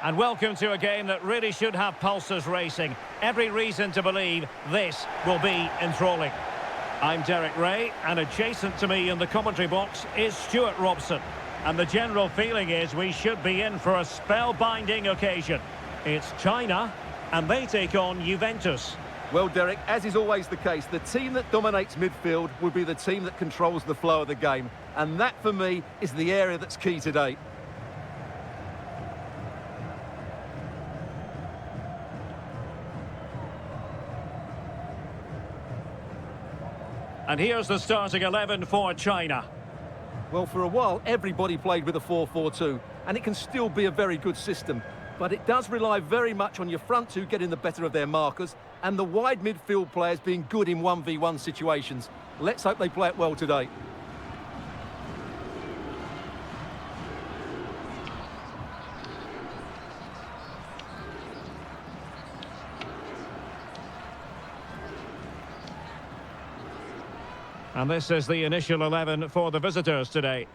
And welcome to a game that really should have pulses racing. Every reason to believe this will be enthralling. I'm Derek Ray, and adjacent to me in the commentary box is Stuart Robson. And the general feeling is we should be in for a spellbinding occasion. It's China, and they take on Juventus. Well, Derek, as is always the case, the team that dominates midfield will be the team that controls the flow of the game. And that, for me, is the area that's key today. And here's the starting 11 for China. Well, for a while, everybody played with a 4-4-2, and it can still be a very good system. But it does rely very much on your front two getting the better of their markers and the wide midfield players being good in 1v1 situations. Let's hope they play it well today. And this is the initial 11 for the visitors today.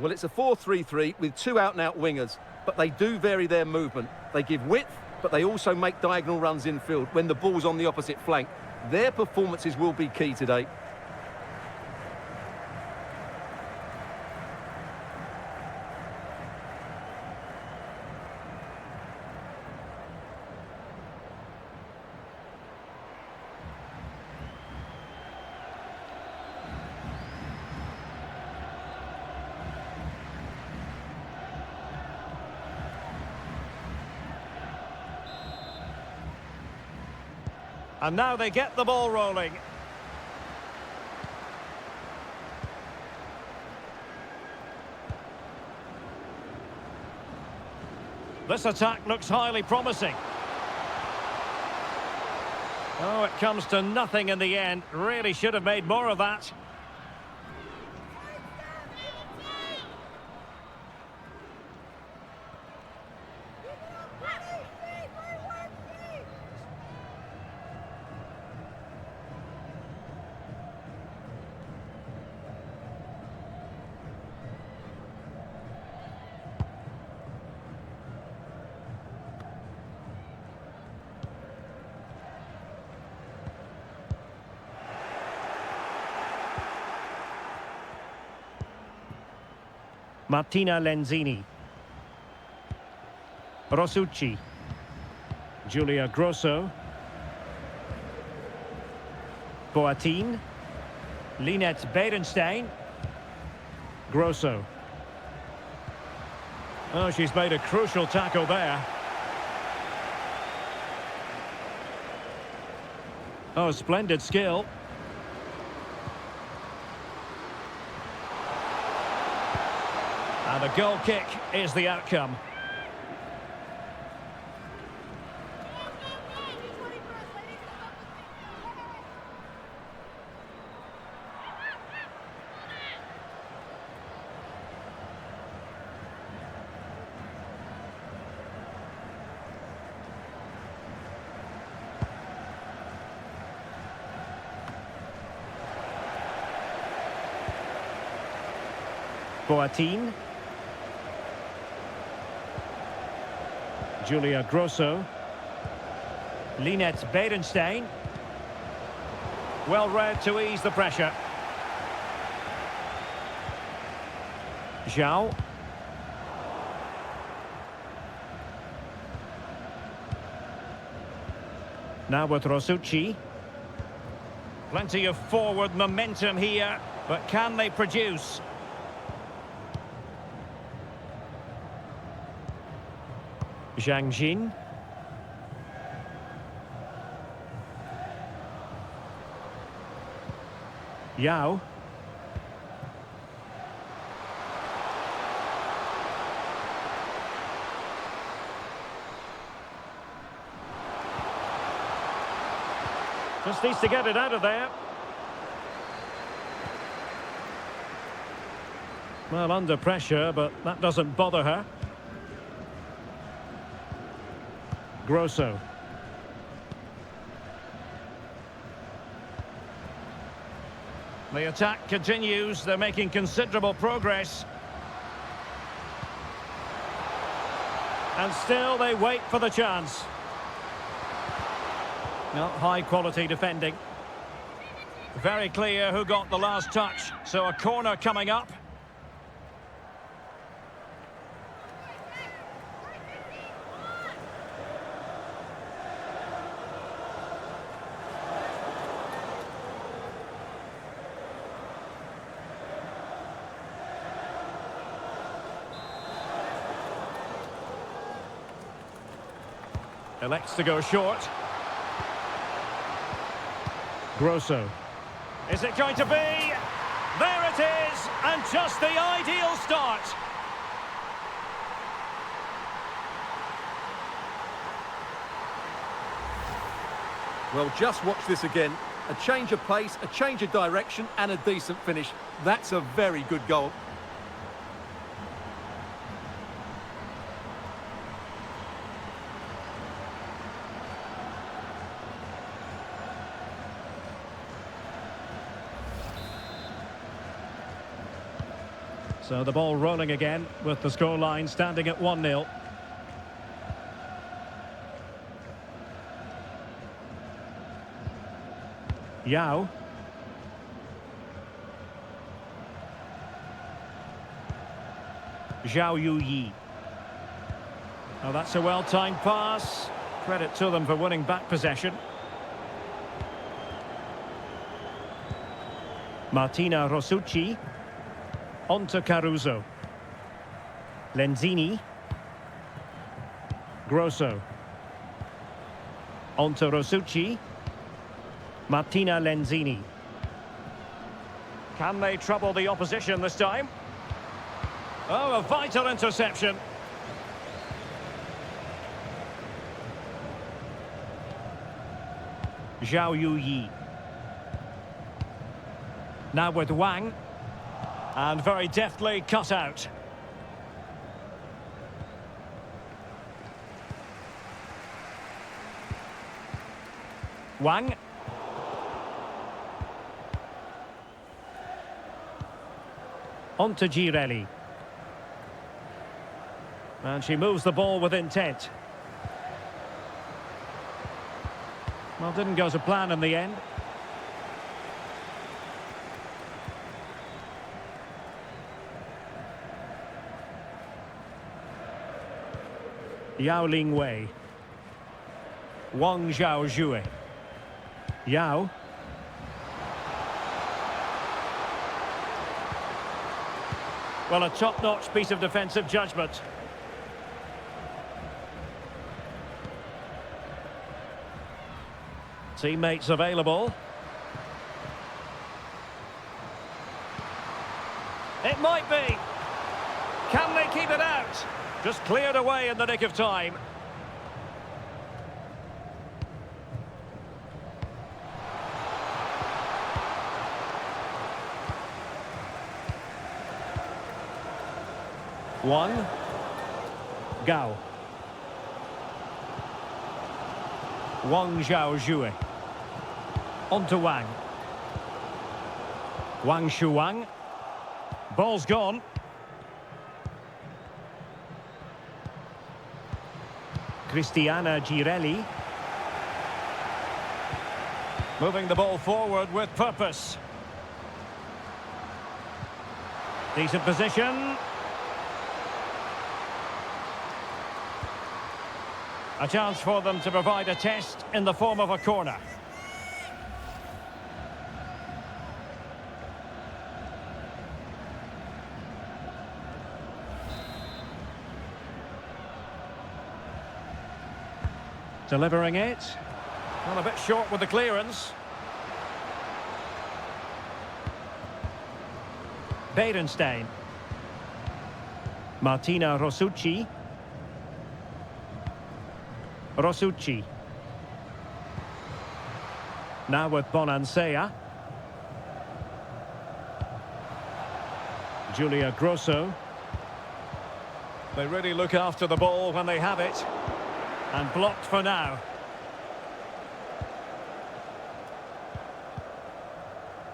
Well, it's a 4-3-3 with two out-and-out wingers, but they do vary their movement. They give width, but they also make diagonal runs infield when the ball's on the opposite flank. Their performances will be key today. And now they get the ball rolling. This attack looks highly promising. Oh, it comes to nothing in the end. Really should have made more of that. Martina Lenzini. Rosucci. Giulia Grosso. Boattin. Linette Berenstein. Grosso. Oh, she's made a crucial tackle there. Oh, splendid skill. And a goal kick is the outcome. Boattin. Giulia Grosso. Linette Berenstein. Well read to ease the pressure. Zhao. Now with Rosucci. Plenty of forward momentum here, but can they produce? Zhang Jin. Yao. Just needs to get it out of there. Well, under pressure, but that doesn't bother her. Grosso. The attack continues. They're making considerable progress. And still they wait for the chance. Not high quality defending. Very clear who got the last touch. So a corner coming up. Elects to go short. Grosso. Is it going to be? There it is! And just the ideal start. Well, just watch this again. A change of pace, a change of direction, and a decent finish. That's a very good goal. So the ball rolling again with the scoreline standing at 1-0. Yao. Zhao Yuyi. Oh, that's a well-timed pass. Credit to them for winning back possession. Martina Rosucci. On to Caruso. Lenzini. Grosso. On to Rosucci. Martina Lenzini. Can they trouble the opposition this time? Oh, a vital interception. Zhao Yuyi. Now with Wang. And very deftly cut out. Wang. On to Girelli. And she moves the ball with intent. Well, didn't go to plan in the end. Yao Ling Wei. Wang Zhaozhue. Yao. Well, a top-notch piece of defensive judgment. Teammates available. It might be. Can they keep it out? Just cleared away in the nick of time. One. Gao. Wang Zhaozhue. On to Wang. Wang Shuang. Ball's gone. Cristiana Girelli. Moving the ball forward with purpose. Decent position. A chance for them to provide a test in the form of a corner. Delivering it. Well, a bit short with the clearance. Berenstein. Martina Rosucci. Rosucci. Now with Bonansea. Julia Grosso. They really look after the ball when they have it. And blocked for now.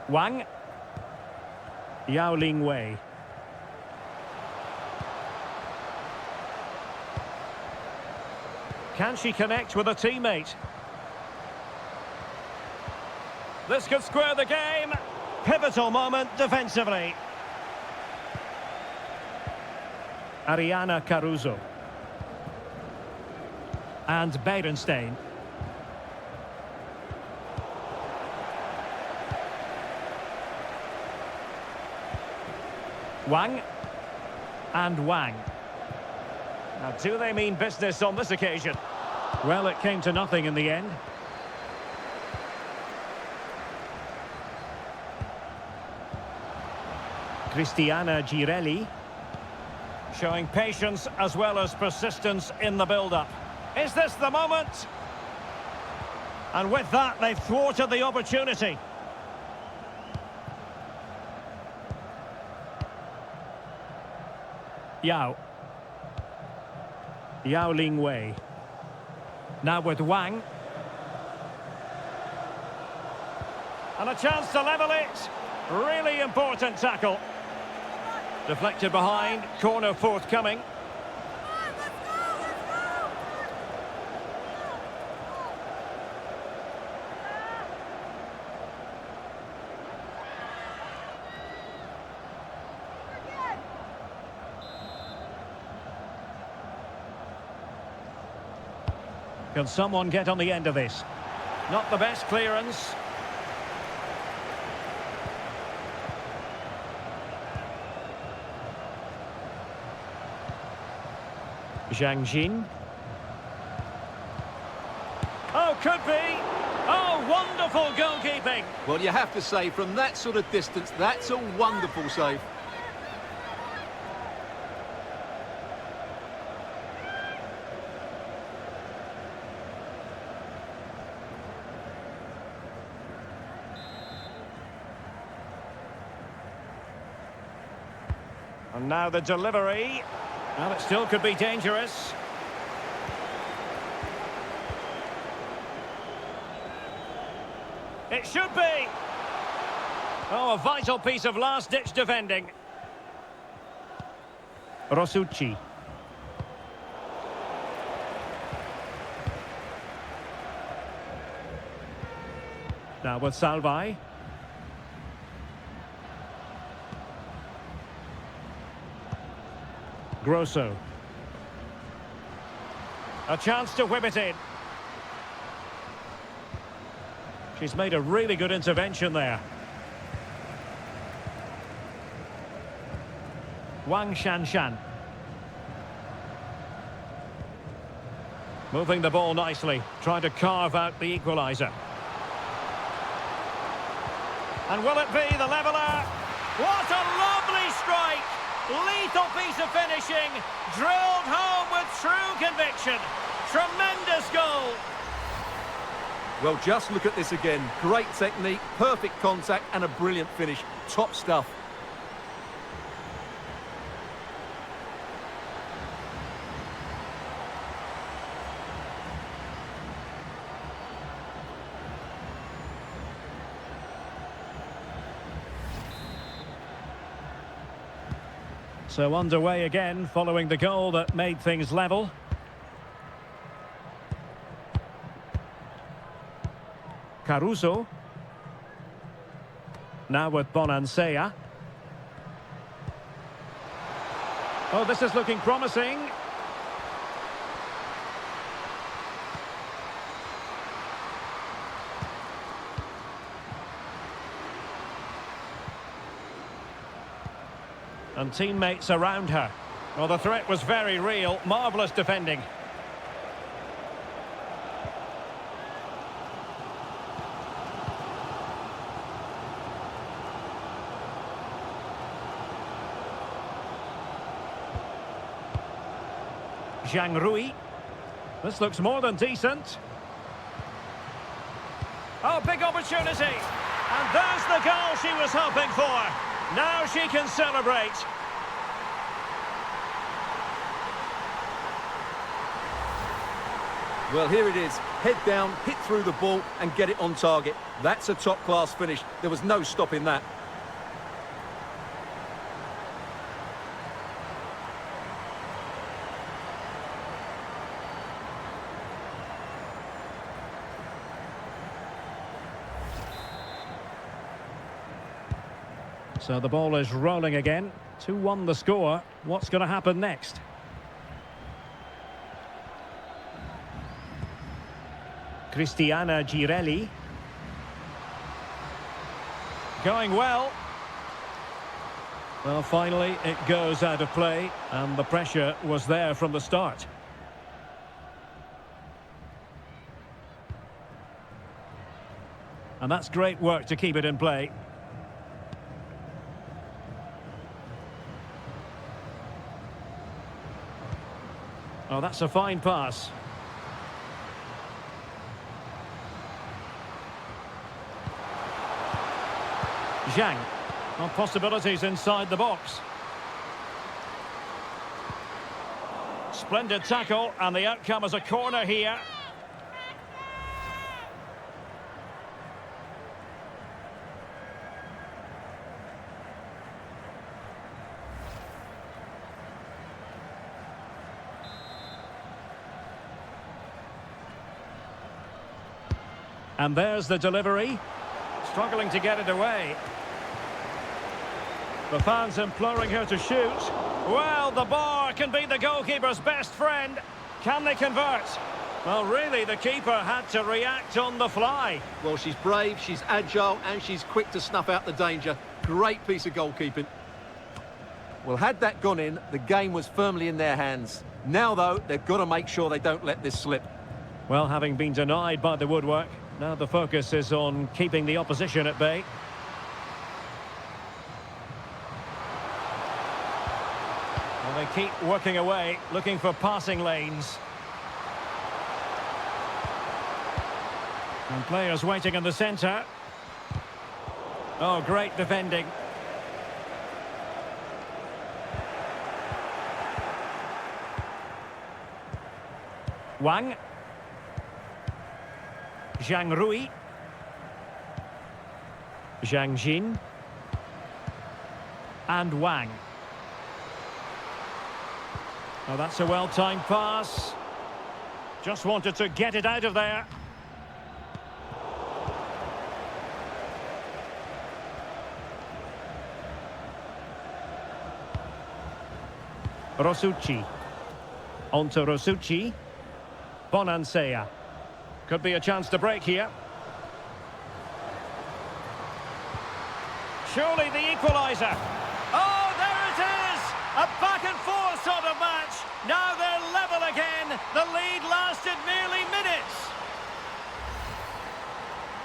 Wang. Yao Ling Wei. Can she connect with a teammate? This could square the game. Pivotal moment defensively. Ariana Caruso. And Berenstein. Wang. And Wang. Now, do they mean business on this occasion? Well, it came to nothing in the end. Cristiana Girelli. Showing patience as well as persistence in the build-up. Is this the moment? And with that, they've thwarted the opportunity. Yao. Yao Lingwei. Now with Wang. And a chance to level it. Really important tackle. Deflected behind, corner forthcoming. Can someone get on the end of this? Not the best clearance. Zhang Jin. Oh, could be. Oh, wonderful goalkeeping. Well, you have to say, from that sort of distance, that's a wonderful save. And now the delivery. Well, it still could be dangerous. It should be. Oh, a vital piece of last-ditch defending. Rosucci. Now with Salvai. Grosso. A chance to whip it in. She's made a really good intervention there. Wang Shanshan. Moving the ball nicely, trying to carve out the equaliser. And will it be the leveller? What a lovely strike! Lethal piece of finishing, drilled home with true conviction. Tremendous goal. Well, just look at this again. Great technique, perfect contact, and a brilliant finish. Top stuff. So underway again, following the goal that made things level. Caruso. Now with Bonansea. Oh, this is looking promising. And teammates around her. Well, the threat was very real. Marvellous defending. Zhang Rui. This looks more than decent. Oh, big opportunity. And there's the goal she was hoping for. Now she can celebrate. Well, here it is. Head down, hit through the ball and get it on target. That's a top-class finish. There was no stopping that. So the ball is rolling again. 2-1 the score. What's going to happen next? Cristiana Girelli. Going well. Well, finally it goes out of play, and the pressure was there from the start. And that's great work to keep it in play. Oh, that's a fine pass. Zhang. Well, possibilities inside the box. Splendid tackle, and the outcome is a corner here. And there's the delivery. Struggling to get it away. The fans imploring her to shoot. Well, the bar can be the goalkeeper's best friend. Can they convert? Well, really, the keeper had to react on the fly. Well, she's brave, she's agile, and she's quick to snuff out the danger. Great piece of goalkeeping. Well, had that gone in, the game was firmly in their hands. Now, though, they've got to make sure they don't let this slip. Well, having been denied by the woodwork, now the focus is on keeping the opposition at bay. Well, they keep working away, looking for passing lanes. And players waiting in the centre. Oh, great defending. Wang. Zhang Rui. Zhang Jin. And Wang. Oh, that's a well-timed pass. Just wanted to get it out of there. Rosucci. On to Rosucci. Bonansea. Could be a chance to break here. Surely the equaliser. Oh, there it is! A back-and-forth sort of match. Now they're level again. The lead lasted merely minutes.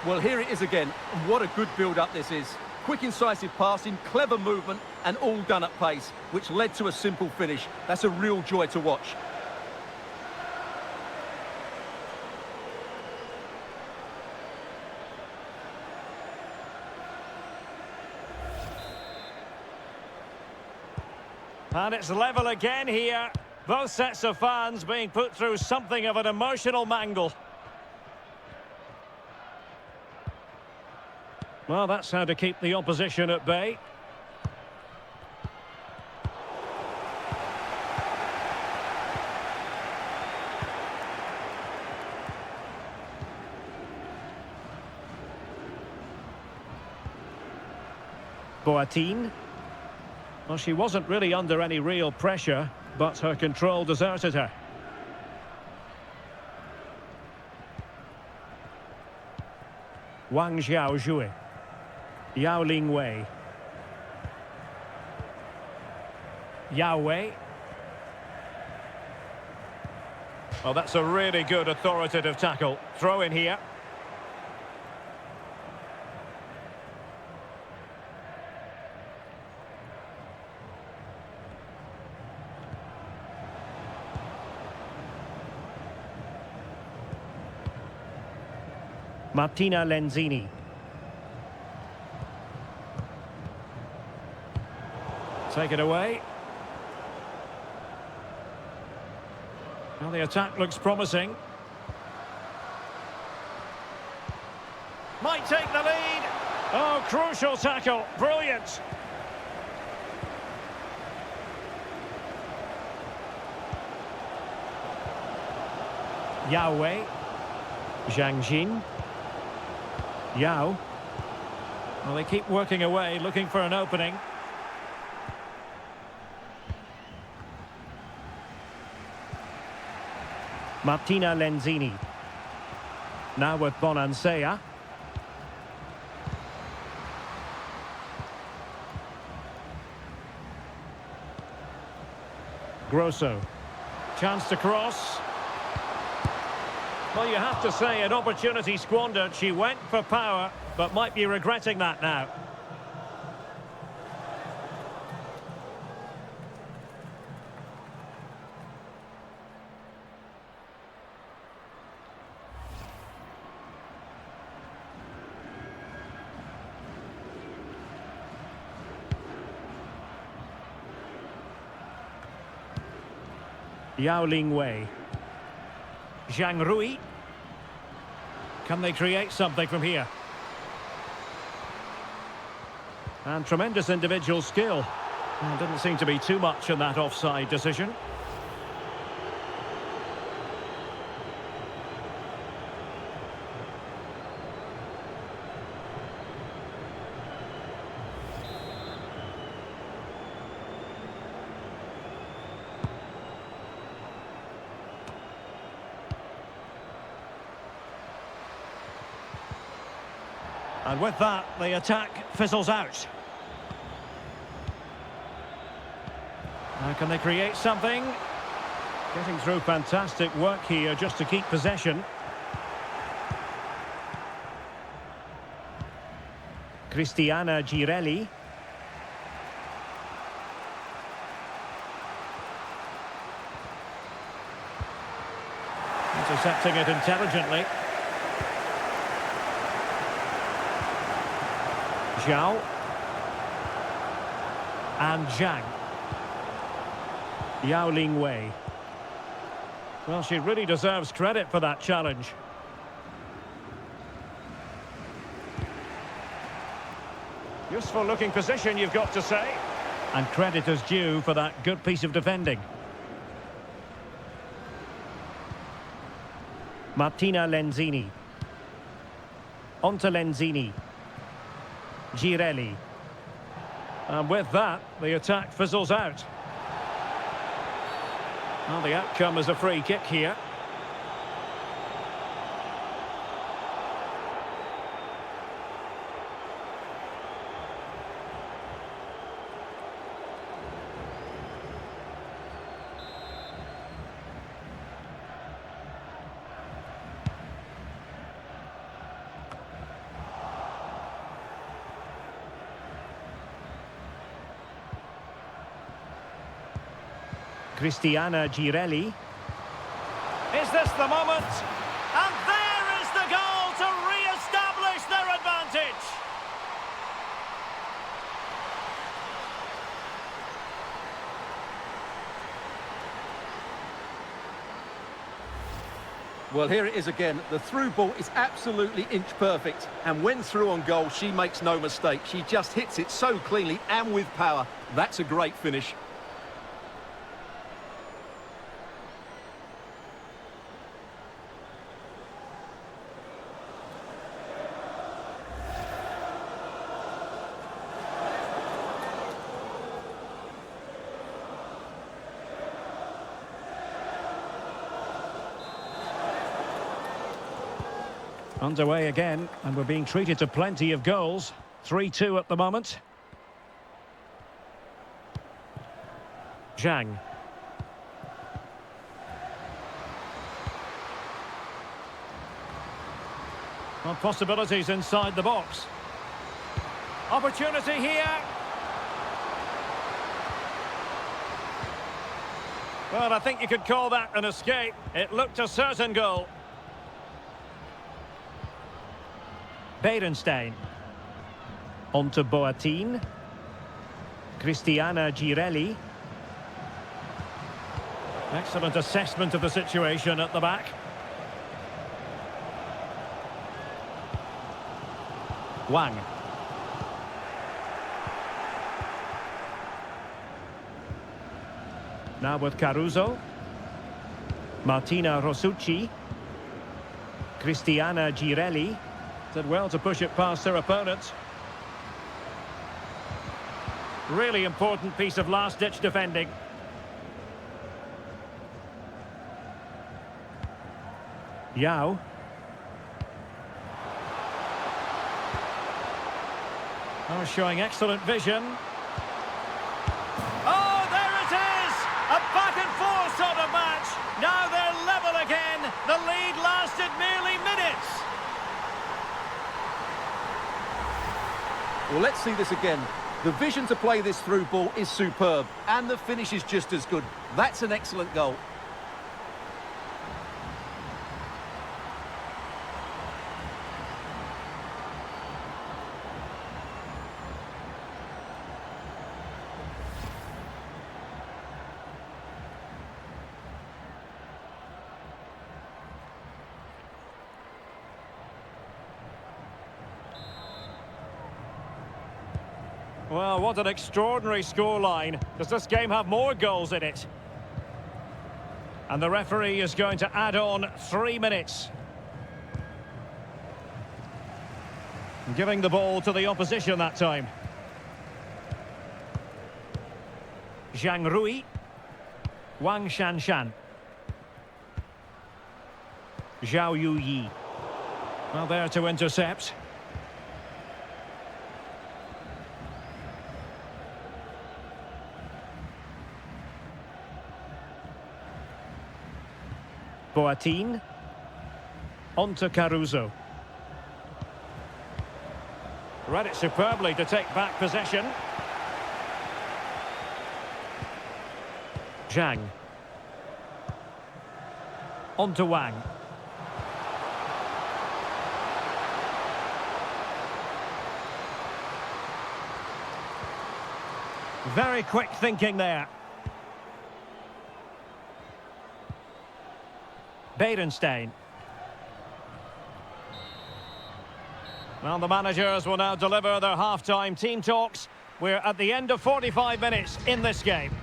Well, here it is again. What a good build-up this is. Quick, incisive passing, clever movement, and all done at pace, which led to a simple finish. That's a real joy to watch. And it's level again here. Both sets of fans being put through something of an emotional mangle. Well, that's how to keep the opposition at bay. Boateng. Well, she wasn't really under any real pressure, but her control deserted her. Wang Xiaozhui. Yao Lingwei. Yao Wei. Oh, that's a really good authoritative tackle. Throw in here. Martina Lenzini. Take it away. Well, the attack looks promising. Might take the lead. Oh, crucial tackle. Brilliant. Yao Wei. Zhang Jin. Yao. Well, they keep working away, looking for an opening. Martina Lenzini. Now with Bonansea. Grosso. Chance to cross. Well, you have to say, an opportunity squandered. She went for power, but might be regretting that now. Yao Ling Wei. Zhang Rui. Can they create something from here? And tremendous individual skill. Well, didn't seem to be too much in that offside decision. And with that, the attack fizzles out. Now can they create something? Getting through fantastic work here just to keep possession. Cristiana Girelli. Intercepting it intelligently. Zhao and Zhang. Yao Ling Wei. Well, she really deserves credit for that challenge. Useful looking position, you've got to say. And credit is due for that good piece of defending. Martina Lenzini. On to Lenzini. Girelli. And with that, the attack fizzles out. Well, the outcome is a free kick here. Cristiana Girelli. Is this the moment? And there is the goal to re-establish their advantage. Well, here it is again. The through ball is absolutely inch perfect. And when through on goal, she makes no mistake. She just hits it so cleanly and with power. That's a great finish. Underway again, and we're being treated to plenty of goals. 3-2 at the moment. Zhang. Well, possibilities inside the box. Opportunity here. Well, I think you could call that an escape. It looked a certain goal. Berenstein. On to Boateng. Cristiana Girelli. Excellent assessment of the situation at the back. Wang. Now with Caruso. Martina Rosucci. Cristiana Girelli. Did well to push it past her opponent. Really important piece of last-ditch defending. Yao. Oh, showing excellent vision. Oh, there it is! A back-and-forth sort of match. Now they're level again. The lead lasted merely minutes. Well, let's see this again. The vision to play this through ball is superb, and the finish is just as good. That's an excellent goal. Well, what an extraordinary scoreline. Does this game have more goals in it? And the referee is going to add on 3 minutes. Giving the ball to the opposition that time. Zhang Rui. Wang Shanshan. Zhao Yuyi. Well, there to intercept. Boateng. On to Caruso. Read it superbly to take back possession. Zhang. On to Wang. Very quick thinking there. Berenstein. Well, the managers will now deliver their half-time team talks. We're at the end of 45 minutes in this game.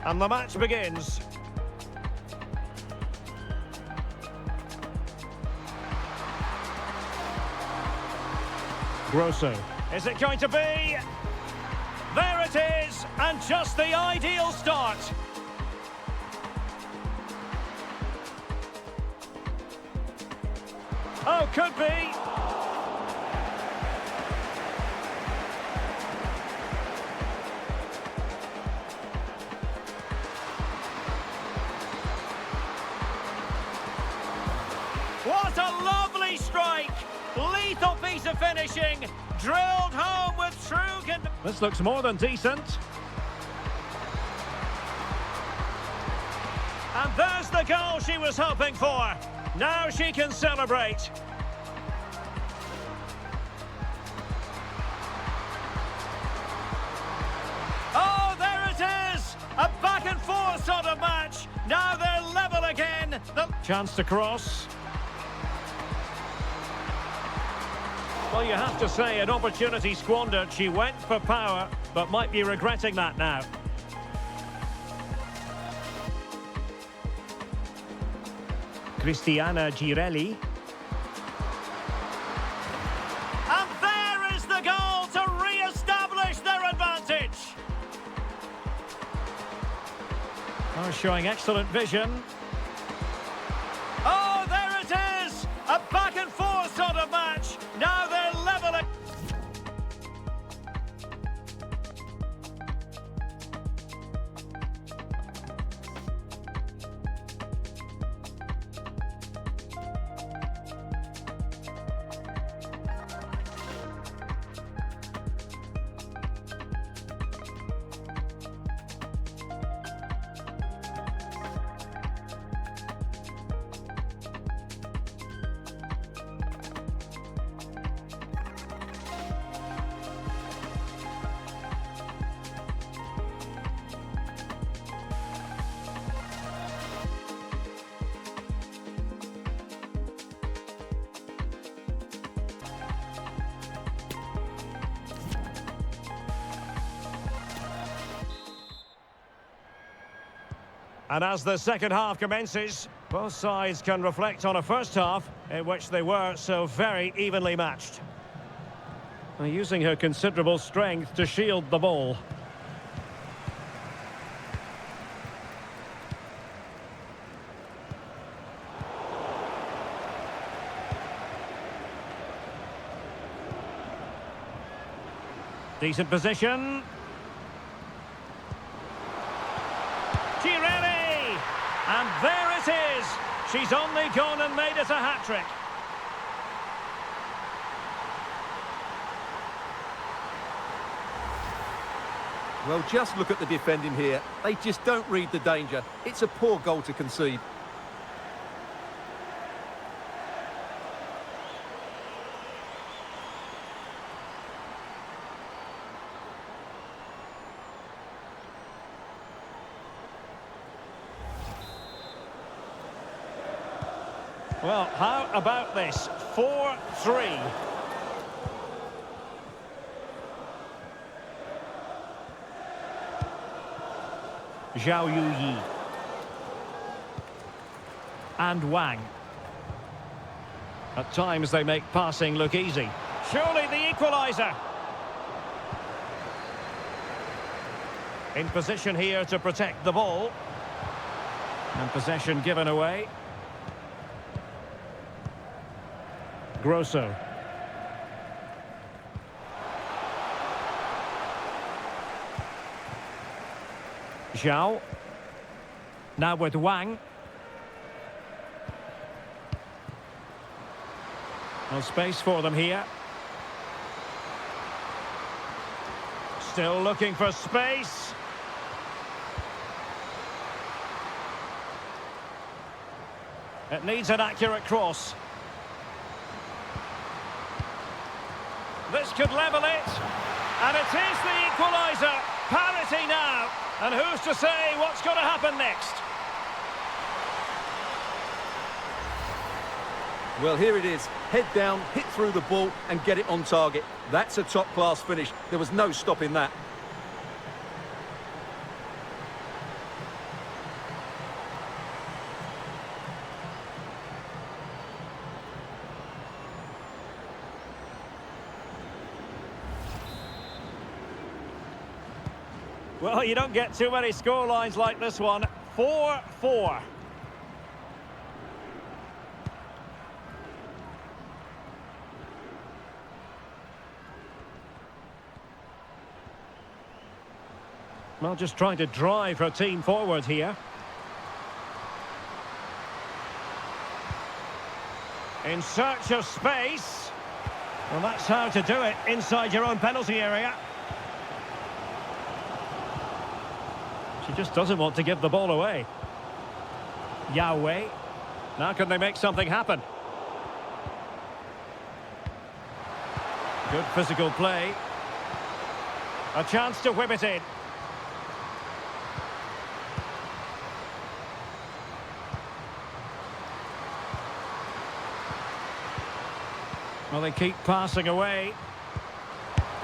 And the match begins. Grosso. Is it going to be? There it is, and just the ideal start. Oh, could be. What a lovely strike! Lethal piece of finishing, drilled home with true... This looks more than decent. And there's the goal she was hoping for. Now she can celebrate. Oh, there it is! A back-and-forth sort of match. Now they're level again. Chance to cross. Well, you have to say, an opportunity squandered. She went for power, but might be regretting that now. Cristiana Girelli. And there is the goal to re-establish their advantage. Oh, showing excellent vision. Oh, there it is! A back-and-forth sort of match. Now they're level. And as the second half commences, both sides can reflect on a first half in which they were so very evenly matched. Using her considerable strength to shield the ball. Decent position. Girelli! And there it is! She's only gone and made it a hat-trick. Well, just look at the defending here. They just don't read the danger. It's a poor goal to concede. Well, how about this? 4-3. Zhao Yuyi. And Wang. At times they make passing look easy. Surely the equaliser. In position here to protect the ball. And possession given away. Grosso. Zhao. Now with Wang. No space for them here. Still looking for space. It needs an accurate cross. This could level it. And it is the equaliser. Parity now. And who's to say what's going to happen next? Well, here it is. Head down, hit through the ball and get it on target. That's a top-class finish. There was no stopping that. Well, you don't get too many scorelines like this one. 4-4. Well, just trying to drive her team forward here. In search of space. Well, that's how to do it inside your own penalty area. She just doesn't want to give the ball away. Yahweh. Now can they make something happen? Good physical play. A chance to whip it in. Well, they keep passing away.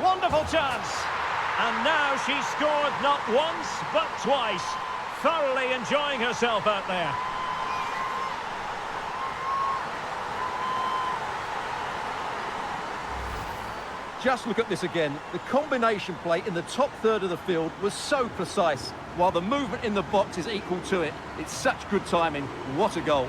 Wonderful chance! And now she's scored not once, but twice. Thoroughly enjoying herself out there. Just look at this again. The combination play in the top third of the field was so precise, while the movement in the box is equal to it. It's such good timing. What a goal.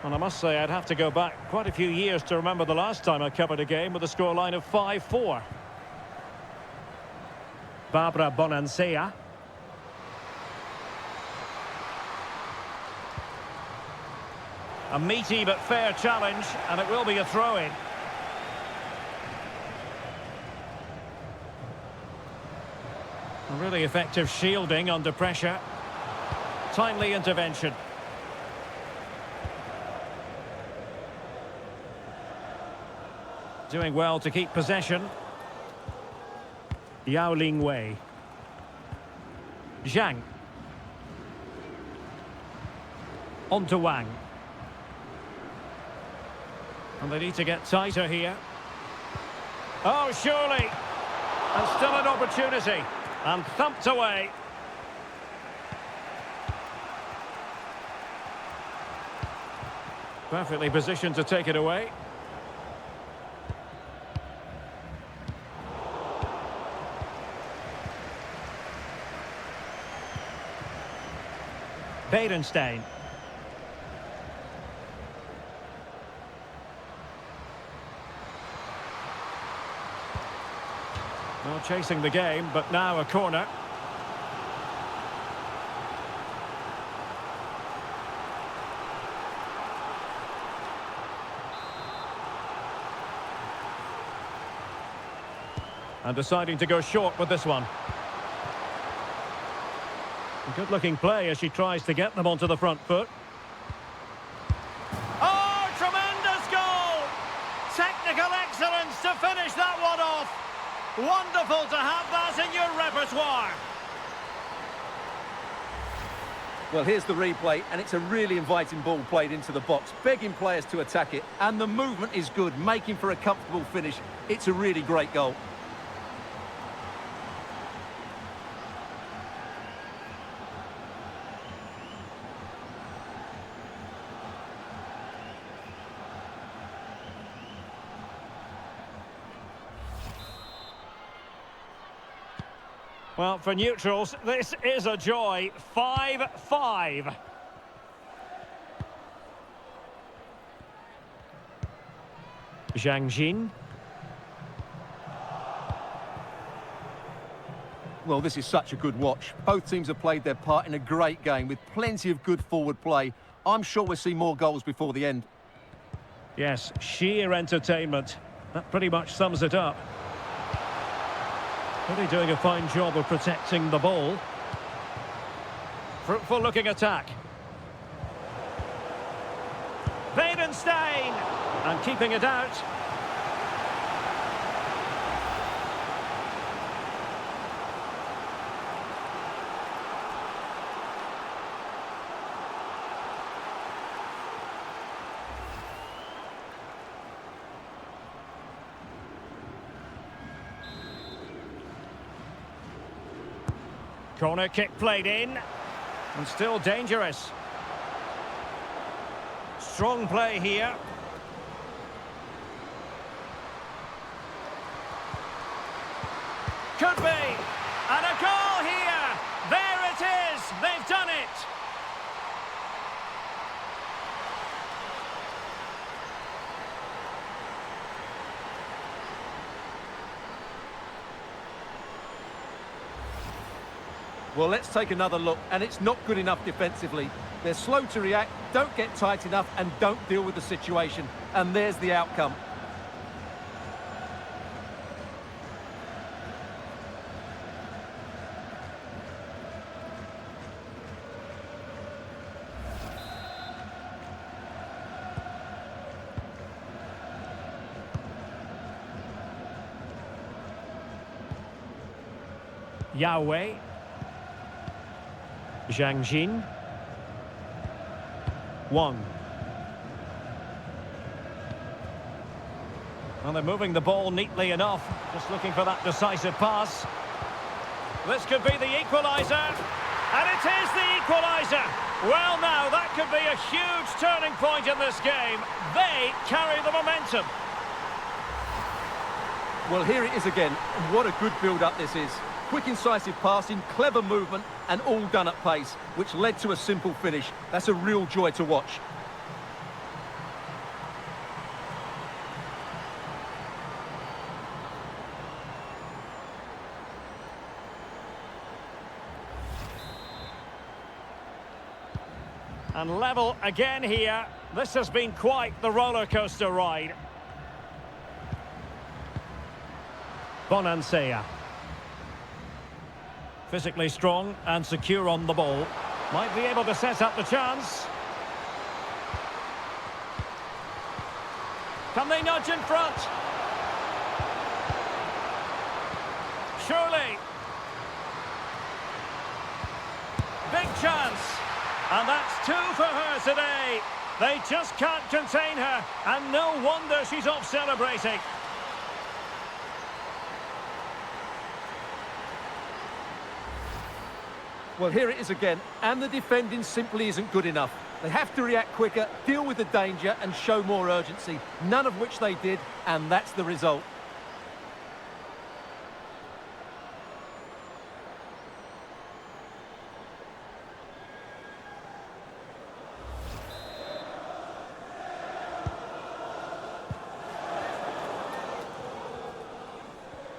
And I must say, I'd have to go back quite a few years to remember the last time I covered a game with a scoreline of 5-4. Barbara Bonansea. A meaty but fair challenge, and it will be a throw-in. A really effective shielding under pressure. Timely intervention. Doing well to keep possession. Yao Ling Wei. Zhang. On to Wang. And they need to get tighter here. Oh, surely. And still an opportunity. And thumped away. Perfectly positioned to take it away. Badenstein. Well, chasing the game, but now a corner. And deciding to go short with this one. A good-looking play as she tries to get them onto the front foot. Oh, tremendous goal! Technical excellence to finish that one off. Wonderful to have that in your repertoire. Well, here's the replay, and it's a really inviting ball played into the box, begging players to attack it, and the movement is good, making for a comfortable finish. It's a really great goal. Well, for neutrals, this is a joy. 5-5. Zhang Jin. Well, this is such a good watch. Both teams have played their part in a great game with plenty of good forward play. I'm sure we'll see more goals before the end. Yes, sheer entertainment. That pretty much sums it up. Really doing a fine job of protecting the ball. Fruitful looking attack. Badenstein! And keeping it out. Corner kick played in. And still dangerous. Strong play here. Could be. And a goal here. There it is. They've done it. Well, let's take another look, and it's not good enough defensively. They're slow to react, don't get tight enough, and don't deal with the situation. And there's the outcome. Yahweh. Zhang Jin. Wang. Well, they're moving the ball neatly enough. Just looking for that decisive pass. This could be the equaliser. And it is the equaliser. Well, now, that could be a huge turning point in this game. They carry the momentum. Well, here it is again. What a good build-up this is. Quick, incisive passing, clever movement, and all done at pace, which led to a simple finish. That's a real joy to watch. And level again here. This has been quite the roller coaster ride. Bonansea. Physically strong and secure on the ball. Might be able to set up the chance. Can they nudge in front? surely. Big chance. And that's 2 for her today. They just can't contain her. And no wonder she's off celebrating. Well, here it is again, and the defending simply isn't good enough. They have to react quicker, deal with the danger, and show more urgency, none of which they did, and that's the result.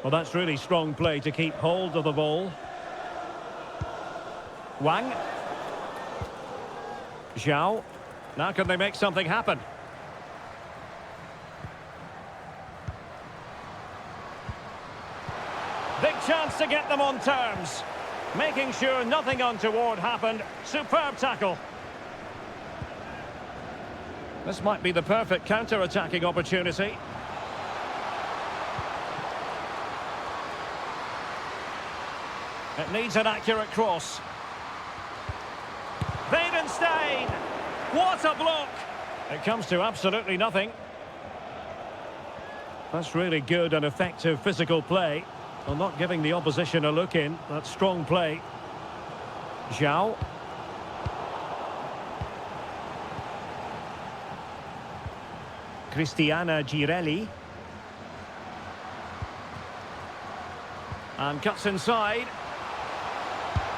Well, that's really strong play to keep hold of the ball. Wang. Zhao. Now can they make something happen? Big chance to get them on terms. Making sure nothing untoward happened. Superb tackle. This might be the perfect counter-attacking opportunity. It needs an accurate cross. Weidenstein! What a block! It comes to absolutely nothing. That's really good and effective physical play. Well, not giving the opposition a look in. That's strong play. Zhao. Cristiana Girelli. And cuts inside.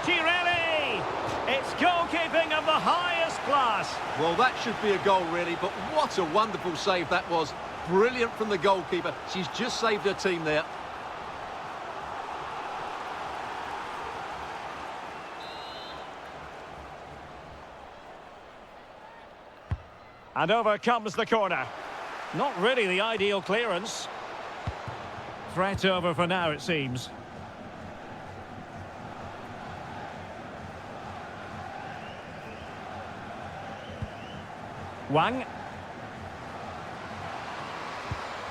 Girelli! It's goalkeeping of the highest class. Well, that should be a goal, really, but what a wonderful save that was. Brilliant from the goalkeeper. She's just saved her team there. And over comes the corner. Not really the ideal clearance. Threat over for now, it seems. Wang.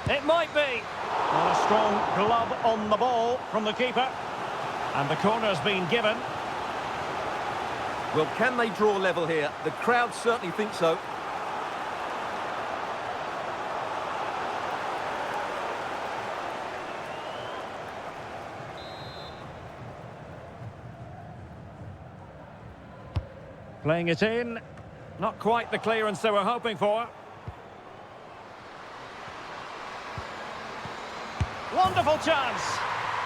It might be. And a strong glove on the ball from the keeper. And the corner's been given. Well, can they draw level here? The crowd certainly think so. Playing it in. Not quite the clearance they were hoping for. Wonderful chance.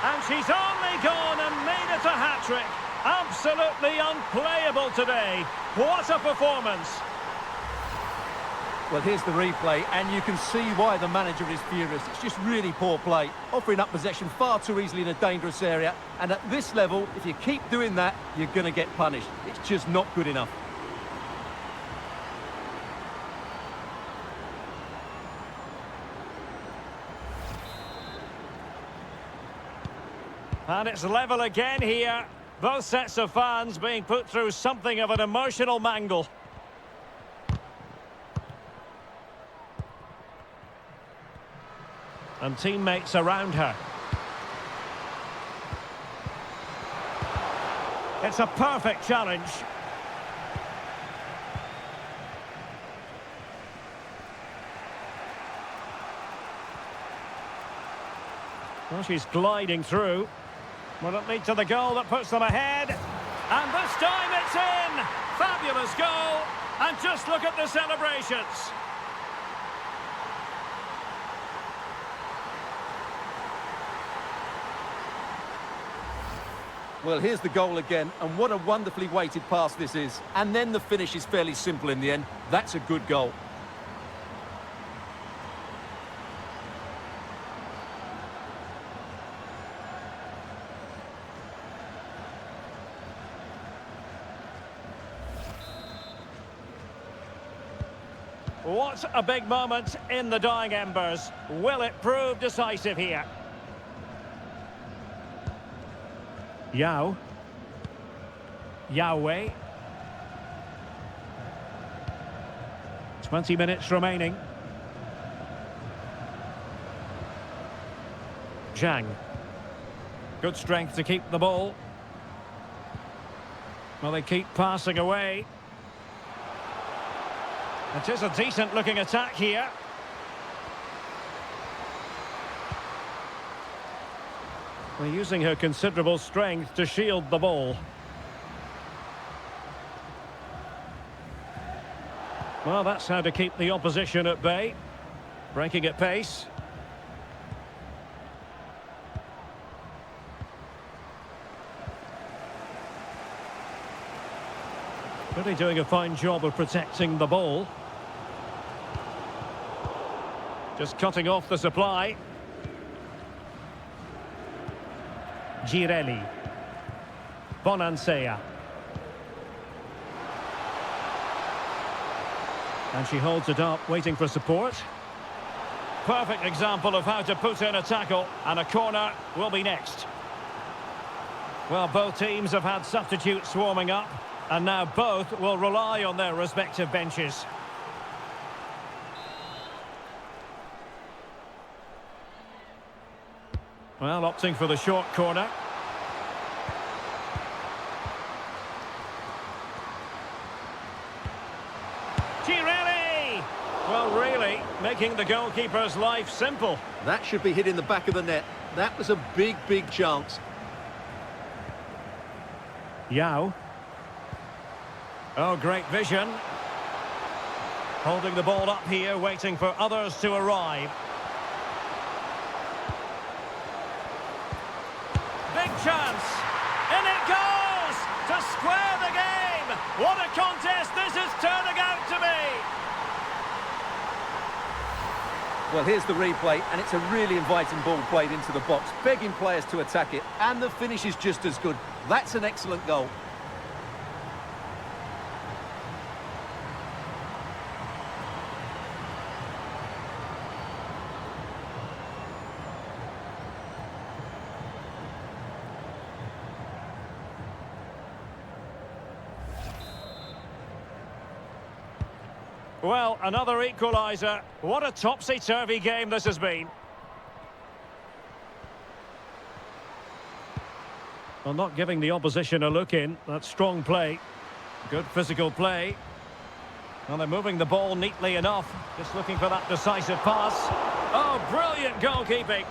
And she's only gone and made it a hat-trick. Absolutely unplayable today. What a performance. Well, here's the replay, and you can see why the manager is furious. It's just really poor play, offering up possession far too easily in a dangerous area. And at this level, if you keep doing that, you're going to get punished. It's just not good enough. And it's level again here. Both sets of fans being put through something of an emotional mangle. And teammates around her. It's a perfect challenge. Well, she's gliding through. Will it lead to the goal that puts them ahead? And this time it's in! Fabulous goal! And just look at the celebrations. Well, here's the goal again, and what a wonderfully weighted pass this is. And then the finish is fairly simple in the end. That's a good goal. What a big moment in the dying embers. Will it prove decisive here? Yao. Yahweh. 20 minutes remaining. Zhang. Good strength to keep the ball. Well, they keep passing away. It is a decent-looking attack here. We're using her considerable strength to shield the ball. Well, that's how to keep the opposition at bay. Breaking at pace. Really doing a fine job of protecting the ball. Just cutting off the supply. Girelli. Bonansea. And she holds it up, waiting for support. Perfect example of how to put in a tackle, and a corner will be next. Well, both teams have had substitutes warming up, and now both will rely on their respective benches. Well, opting for the short corner. Girelli! Well, really, making the goalkeeper's life simple. That should be hitting the back of the net. That was a big, big chance. Yao. Oh, great vision. Holding the ball up here, waiting for others to arrive. Big chance. In it goes! To square the game! What a contest this is turning out to be! Well, here's the replay, and it's a really inviting ball played into the box, begging players to attack it, and the finish is just as good. That's an excellent goal. Well, another equaliser. What a topsy-turvy game this has been. Well, not giving the opposition a look in. That's strong play. Good physical play. Well, they're moving the ball neatly enough. Just looking for that decisive pass. Oh, brilliant goalkeeping.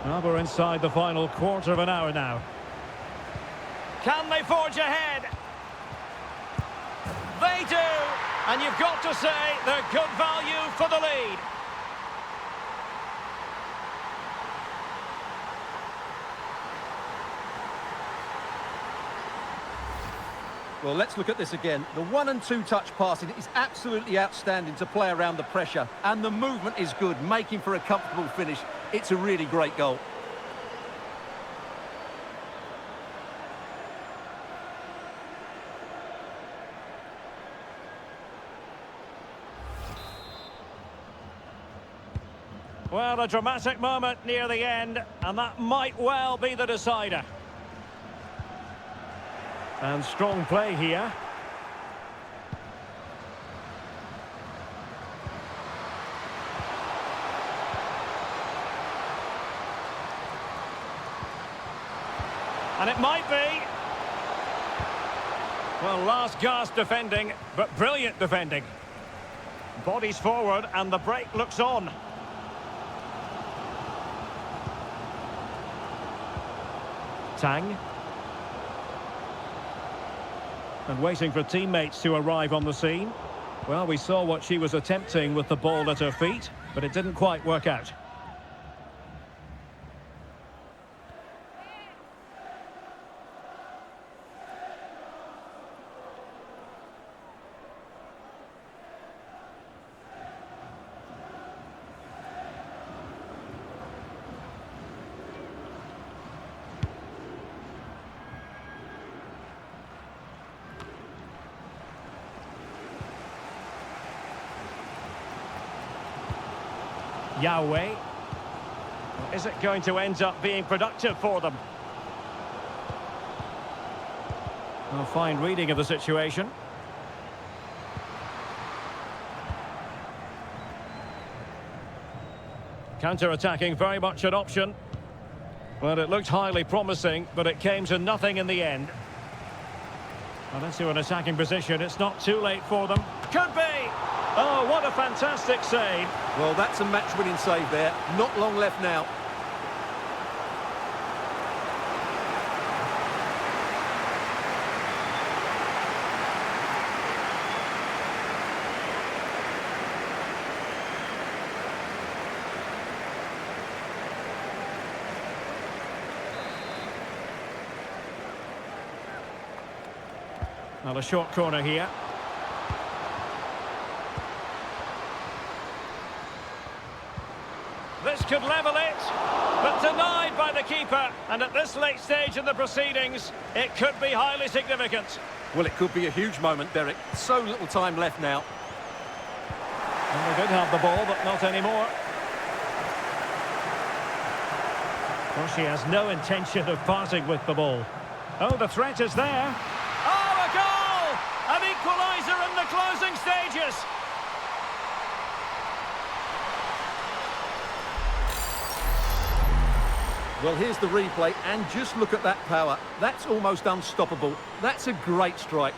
Well, we're inside the final quarter of an hour now. Can they forge ahead? They do, and you've got to say they're good value for the lead. Well, let's look at this again. The 1- and 2-touch passing is absolutely outstanding to play around the pressure, and the movement is good, making for a comfortable finish. It's a really great goal. Well, a dramatic moment near the end, and that might well be the decider. And strong play here. And it might be. Well, last gasp defending, but brilliant defending. Bodies forward, and the break looks on. Tang. And waiting for teammates to arrive on the scene. Well, we saw what she was attempting with the ball at her feet, but it didn't quite work out. Yahweh. Is it going to end up being productive for them? A fine reading of the situation. Counter-attacking, very much an option. Well, it looked highly promising, but it came to nothing in the end. Well, into an attacking position. It's not too late for them. Could be! Oh, what a fantastic save. Well, that's a match-winning save there. Not long left now. Well, a short corner here. This could level it, but denied by the keeper. And at this late stage in the proceedings, it could be highly significant. Well, it could be a huge moment, Derek. So little time left now. And they did have the ball, but not anymore. Well, she has no intention of parting with the ball. Oh, the threat is there. Oh, a goal! An equaliser in the closing stages. Well, here's the replay, and just look at that power. That's almost unstoppable. That's a great strike.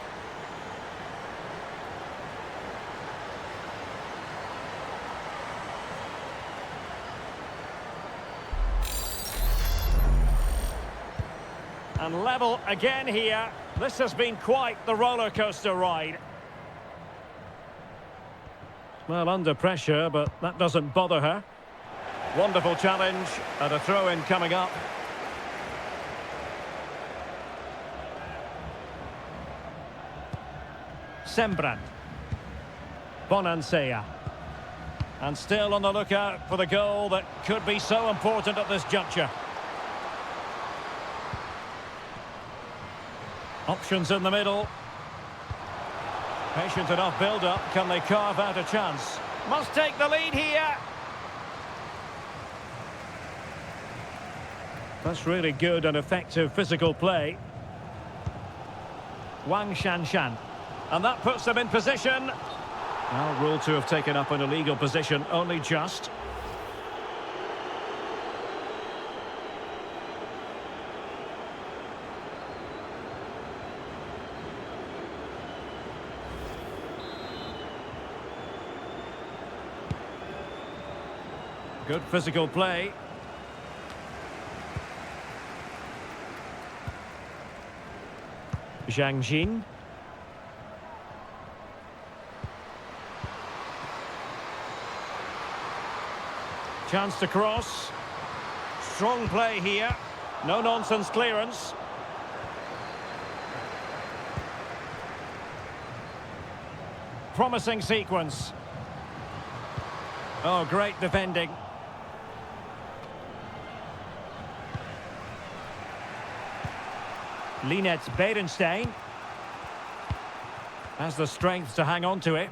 And level again here. This has been quite the roller coaster ride. Well, under pressure, but that doesn't bother her. Wonderful challenge, and a throw-in coming up. Sembrand. Bonansea. And still on the lookout for the goal that could be so important at this juncture. Options in the middle. Patient enough build-up. Can they carve out a chance? Must take the lead here. That's really good and effective physical play. Wang Shanshan. And that puts them in position. Well, ruled to have taken up an illegal position, only just. Good physical play. Zhang Jin. Chance to cross. Strong play here. No nonsense clearance. Promising sequence. Oh, great defending. Linette Berenstein has the strength to hang on to it.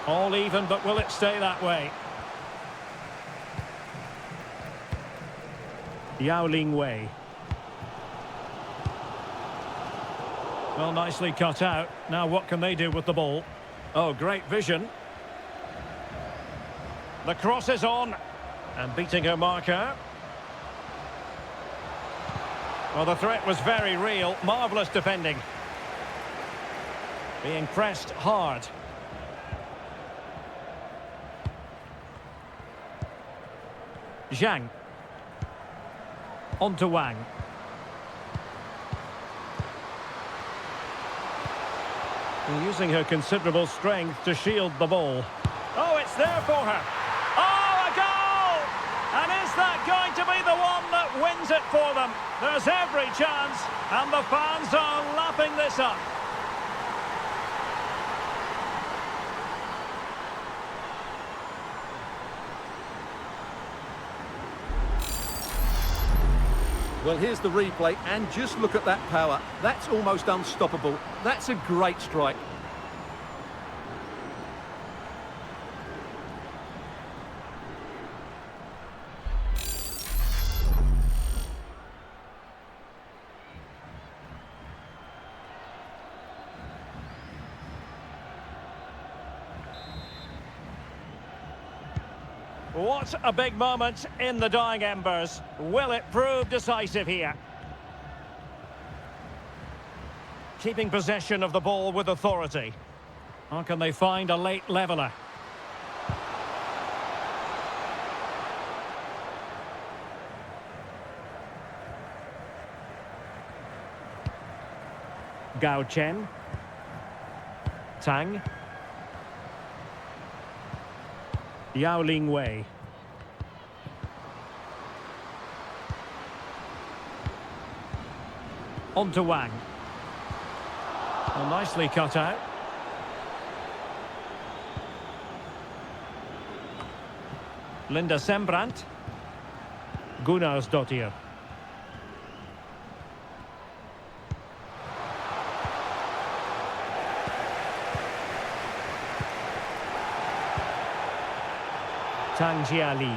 All even, but will it stay that way? Yao Ling Wei. Well, nicely cut out. Now what can they do with the ball? Oh, great vision. The cross is on. And beating her marker. Well, the threat was very real. Marvellous defending. Being pressed hard. Zhang. On to Wang. And using her considerable strength to shield the ball. Oh, it's there for her. Oh, a goal! And is that going to be the one that wins it for them? There's every chance, and the fans are lapping this up. Well, here's the replay, and just look at that power. That's almost unstoppable. That's a great strike. What a big moment in the dying embers. Will it prove decisive here? Keeping possession of the ball with authority. Or can they find a late leveller? Gao Chen. Tang. Yao Ling Wei. On to Wang. Well, nicely cut out. Linda Sembrant. Gunnarsdottir. Tang Jiali.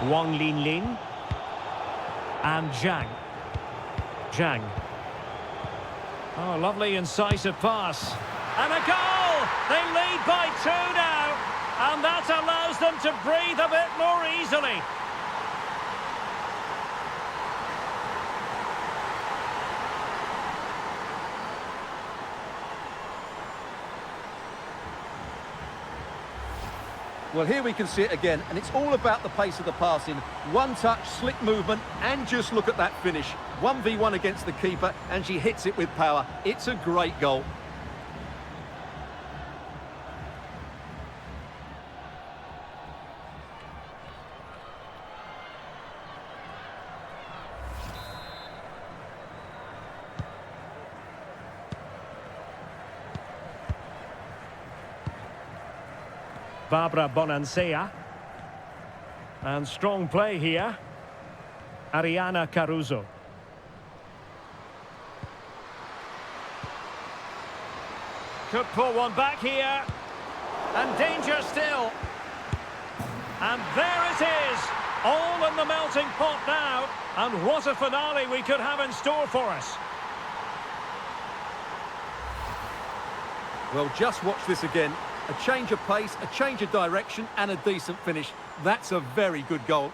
Wang Linlin. And Zhang. Zhang. Oh, lovely incisive pass. And a goal! They lead by 2 now. And that allows them to breathe a bit more easily. Well, here we can see it again, and it's all about the pace of the passing. One touch, slick movement, and just look at that finish. 1v1 against the keeper, and she hits it with power. It's a great goal. Barbara Bonansea. And strong play here. Ariana Caruso. Could pull one back here. And danger still. And there it is. All in the melting pot now. And what a finale we could have in store for us. Well, just watch this again. A change of pace, a change of direction, and a decent finish. That's a very good goal.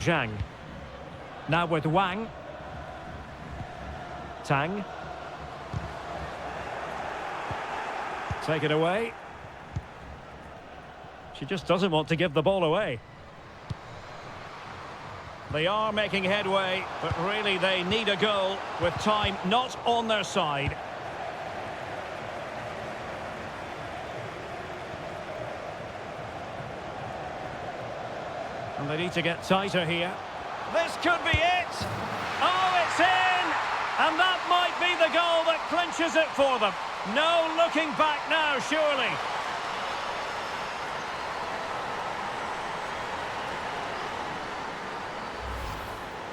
Zhang. Now with Wang. Tang. Take it away. She just doesn't want to give the ball away. They are making headway, but really they need a goal with time not on their side. And they need to get tighter here. This could be it! Oh, it's in! And that might be the goal that clinches it for them. No looking back now, surely.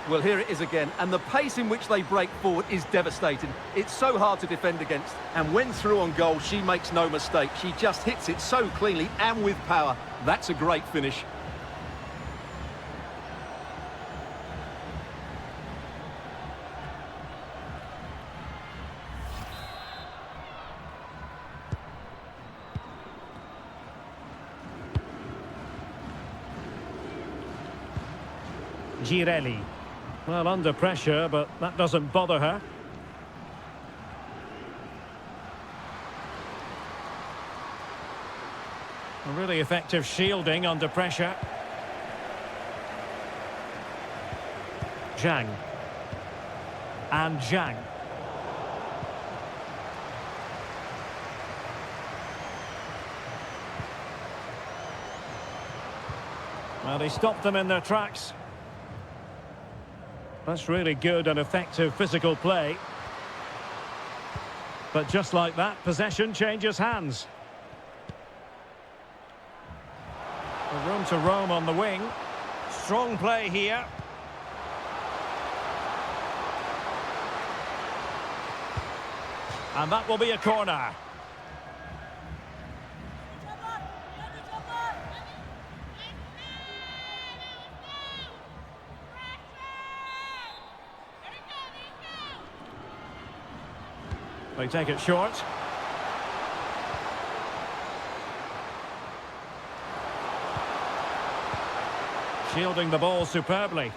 Well, here it is again, and the pace in which they break forward is devastating. It's so hard to defend against, and when through on goal, she makes no mistake. She just hits it so cleanly and with power. That's a great finish. Girelli. Well, under pressure, but that doesn't bother her. A really effective shielding under pressure. Zhang. And Zhang. Well, they stopped them in their tracks. That's really good and effective physical play. But just like that, possession changes hands. The room to roam on the wing. Strong play here. And that will be a corner. They take it short. Shielding the ball superbly.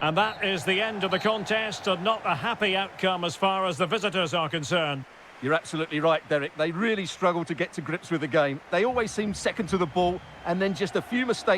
And that is the end of the contest, and not a happy outcome as far as the visitors are concerned. You're absolutely right, Derek. They really struggle to get to grips with the game. They always seem second to the ball, and then just a few mistakes.